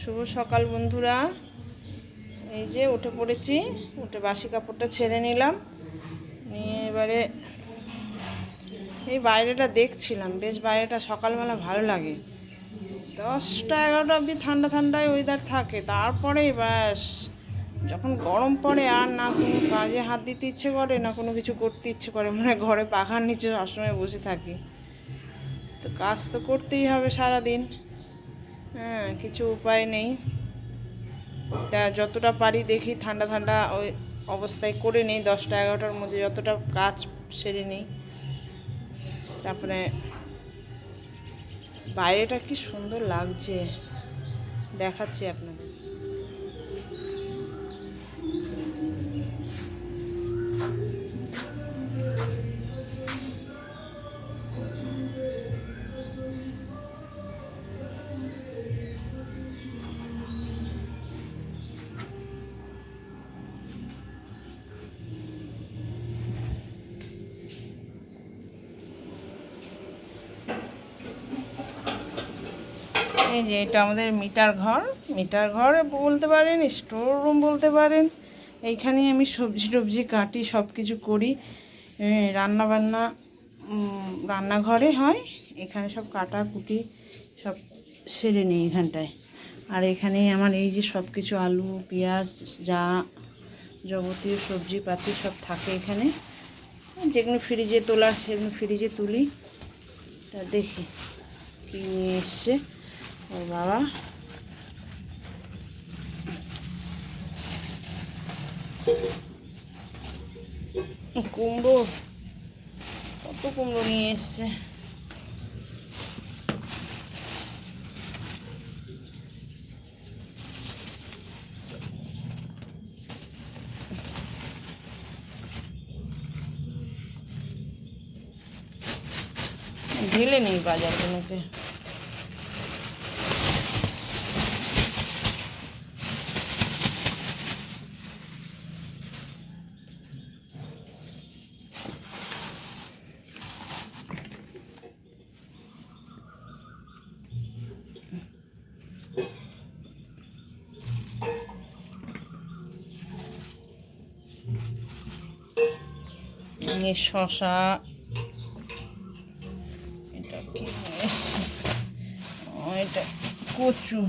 শুভ সকাল বন্ধুরা। এই যে উঠে পড়েছি, উঠে বাসি কাপড়টা ছেড়ে নিলাম, নিয়ে এবারে এই বাইরেটা দেখছিলাম। বেশ বাইরেটা সকালবেলা ভালো লাগে, 10টা 11টা অবধি ঠান্ডা ঠান্ডায় ওয়েদার থাকে, তারপরে ব্যাস যখন গরম পড়ে আর না কোনো কাজে হাত দিতে ইচ্ছে করে, না কোনো কিছু করতে ইচ্ছে করে, মানে ঘরে পাখার নিচে সবসময় বসে থাকি। তো কাজ তো করতেই হবে সারাদিন, হ্যাঁ, কিছু উপায় নেই। তা যতটা পারি দেখি ঠান্ডা ঠান্ডা ওই অবস্থায় করে নিই, 10টা 11টার মধ্যে যতটা কাজ সেরে নিই। তারপরে বাইরেটা কি সুন্দর লাগছে দেখাচ্ছি আপনাদের। এই যে এটা আমাদের মিটার ঘর বলতে পারেন, স্টোর রুম বলতে পারেন। এইখানেই আমি সবজি টবজি কাটি, সব কিছু করি। রান্না বান্না রান্নাঘরে হয়, এখানে সব কাটা কুটি সব সেরে নিই এখানটায়। আর এখানেই আমার এই যে সব কিছু আলু পেঁয়াজ যা যাবতীয় সবজিপাতি সব থাকে এখানে। যেগুলো ফ্রিজে তোলার সেগুলো ফ্রিজে তুলি। তা দেখি কী নিয়ে এসছে ওর বাবা। কুমড়ো, কত কুমড়ো নিয়ে এসছে। ঢেলে নেই বাজারগুলোকে। শশা, এটা কি এটা কচু,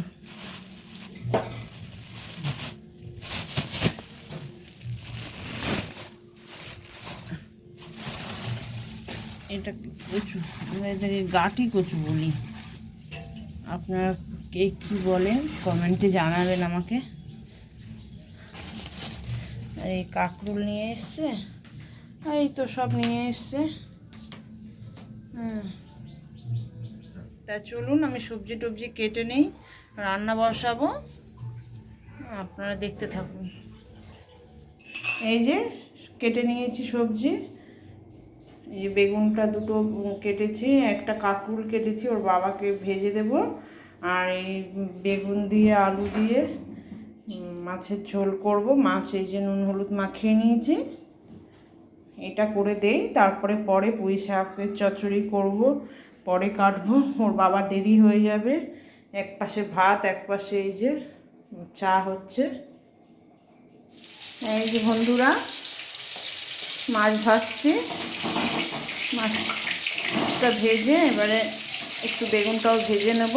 এটা কচু, আমরা এটাকে গাটি কচু বলি। আপনারা কে কী বলেন কমেন্টে জানাবেন আমাকে। আর এই কাঁকরোল নিয়ে এসছে, এই তো সব নিয়ে এসছে। তা চলুন আমি সবজি টবজি কেটে নেই, রান্না বসাবো, আপনারা দেখতে থাকুন। এই যে কেটে নিয়েছি সবজি, এই বেগুনটা দুটো কেটেছি, একটা কাঁকরোল কেটেছি, ওর বাবাকে ভেজে দেব। আর এই বেগুন দিয়ে আলু দিয়ে মাছের ঝোল করব। মাছ এই যে নুন হলুদ মাখিয়ে নিয়েছি, এটা করে দেই। তারপরে পরে পুঁই শাকের চচ্চড়ি করব, পরে কাটবো, ওর বাবার দেরি হয়ে যাবে। এক পাশে ভাত, এক পাশে এই যে চা হচ্ছে। এই যে বন্ধুরা মাছ ভাজছি, মাছটা ভেজে এবারে একটু বেগুনটাও ভেজে নেব।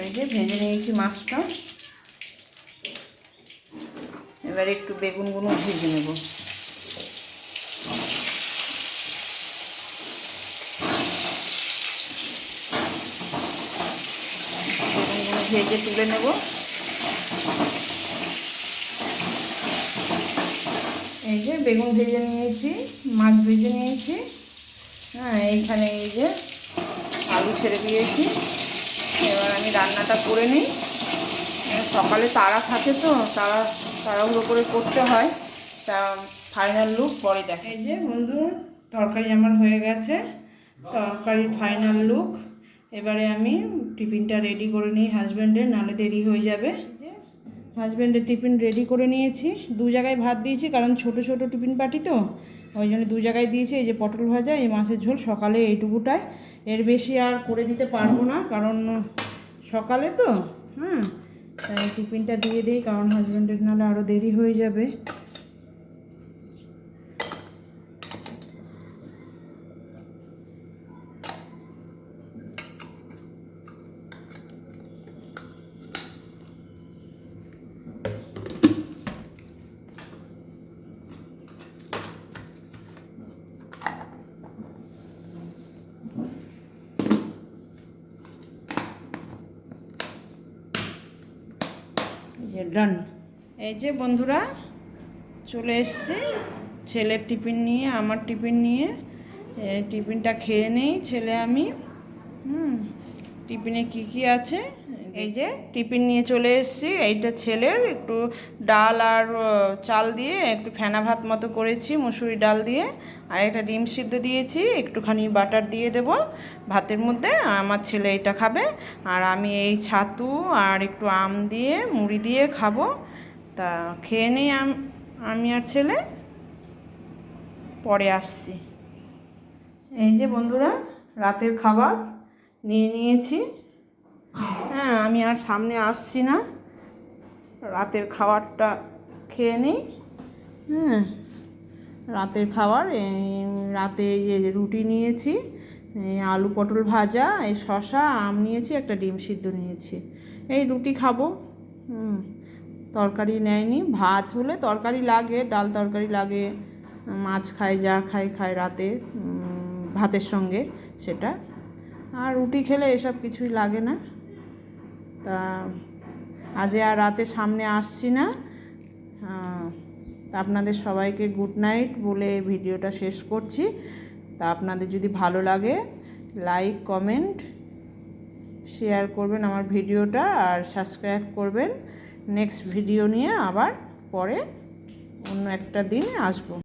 এই যে ভেজে নিয়েছি মাছটা, এবারে একটু বেগুনগুলো ভেজে নেব। বেগুনগুলো ভেজে তুলে নেব। এই যে বেগুন ভেজে নিয়েছি, মাছ ভেজে নিয়েছি, হ্যাঁ, এইখানে এই যে আলু ছেড়ে দিয়েছি। এবার আমি রান্নাটা করে নিই। সকালে তাড়া থাকে তো, তাড়াহুড়ো করে করতে হয়। তা ফাইনাল লুক পরে দেখা। এই যে বন্ধু তরকারি আমার হয়ে গেছে, তরকারির ফাইনাল লুক। এবারে আমি টিফিনটা রেডি করে নিই হাজব্যান্ডের, নাহলে দেরি হয়ে যাবে। হাজব্যান্ডের টিফিন রেডি করে নিয়েছি, 2 জায়গায় ভাত দিয়েছি, কারণ ছোট ছোট টিফিন পার্টি তো, ওই জন্য 2 জায়গায় দিয়েছি। এই যে পটল ভাজা, এই মাছের ঝোল, সকালে এইটুকুটাই, এর বেশি আর করে দিতে পারবো না, কারণ সকালে তো। তাই টিফিনটা দিয়ে দিই, কারণ হাজব্যান্ডের নাহলে আরও দেরি হয়ে যাবে। ডান। এই যে বন্ধুরা চলে এসছি ছেলের টিফিন নিয়ে, আমার টিফিন নিয়ে। টিফিনটা খেয়ে নেই ছেলে আমি। টিফিনে কি আছে, এই যে টিফিন নিয়ে চলে এসেছি। এইটা ছেলের, একটু ডাল আর চাল দিয়ে একটু ফেনা ভাত মতো করেছি মুসুরি ডাল দিয়ে, আর একটা ডিম সিদ্ধ দিয়েছি, একটুখানি বাটার দিয়ে দেব ভাতের মধ্যে। আমার ছেলে এটা খাবে, আর আমি এই ছাতু আর একটু আম দিয়ে মুড়ি দিয়ে খাবো। তা খেয়ে নেই আমি আর ছেলে, পরে আসছি। এই যে বন্ধুরা রাতের খাবার নিয়ে নিয়েছি। আমি আর সামনে আসছি না, রাতের খাবারটা খেয়ে নিই। রাতের খাবার রাতে এই যে রুটি নিয়েছি, আলু পটল ভাজা, এই শসা, আম নিয়েছি, একটা ডিম সিদ্ধ নিয়েছি। এই রুটি খাবো। তরকারি নেয়নি। ভাত হলে তরকারি লাগে, ডাল তরকারি লাগে, মাছ খায়, যা খায় রাতে ভাতের সঙ্গে সেটা। আর রুটি খেলে এসব কিছুই লাগে না। তা আজ আর রাতে সামনে আসছি না। তা আপনাদের সবাইকে গুড নাইট বলে ভিডিওটা শেষ করছি। তা আপনাদের যদি ভালো লাগে লাইক কমেন্ট শেয়ার করবেন আমার ভিডিওটা, আর সাবস্ক্রাইব করবেন। নেক্সট ভিডিও নিয়ে আবার পরে অন্য একটা দিন আসবো।